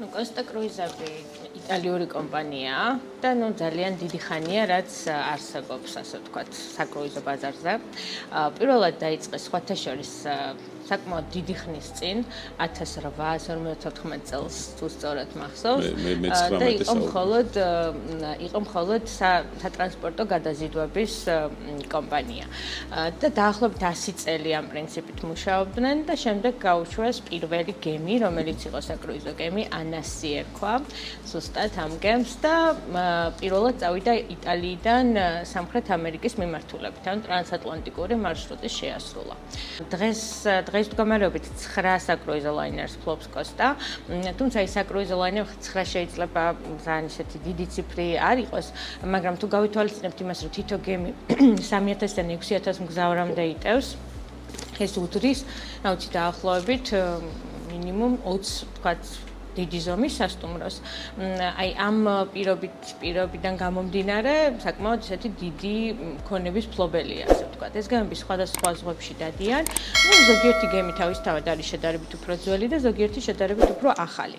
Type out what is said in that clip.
Costa Cruise-ები იტალიური კომპანიაა და ძალიან დიდი ხანია, რაც არსებობს, ასე ვთქვათ, საკრუიზო ბაზარზე. პირველად დაიწყეს სხვათა შორის საკმაოდ დიდი ხნის წინ 1854 წელს თუ სწორად მახსოვს და იყო მხოლოდ სატრანსპორტო გადაზიდვების კომპანია. და დაახლოებით 100 წელი ამ პრინციპით მუშაობდნენ და შემდეგ გაუშვეს პირველი გემი, რომელიც იყო საკრუიზო გემი, ანასი ერქვა, ზუსტად ამ გემს და პირველად წავიდა იტალიიდან სამხრეთ ამერიკის მიმართულებით, ანუ ტრანსატლანტიკური მარშრუტი შეასრულა. დღეს მდგომარეობით 9 საკრუიზო ლაინერს ფლობს Costa, თუმცა ის საკრუიზო ლაინერი 9 შეიძლება ძალიან ისეთი დიდი ციფრი არ იყოს, მაგრამ თუ გავითვალისწინებთ იმას, რომ თითო გემი 3000-დან 6000 მგზავრამდე იტევს, ეს უდრის, რაიცი დაახლოებით მინიმუმ 20, თქვათ, დიდი ზომის სასტუმროს. აი ამ პირობიდან გამომდინარე, საკმაოდ ისეთი დიდი მქონების ფლობელია, ასე ვთქვათ. ეს გემები სხვადასხვა ზღვებში დადიან. ზოგიერთი გემი თავისთავად არის შედარებით უფრო ძველი და ზოგიერთი შედარებით უფრო ახალი.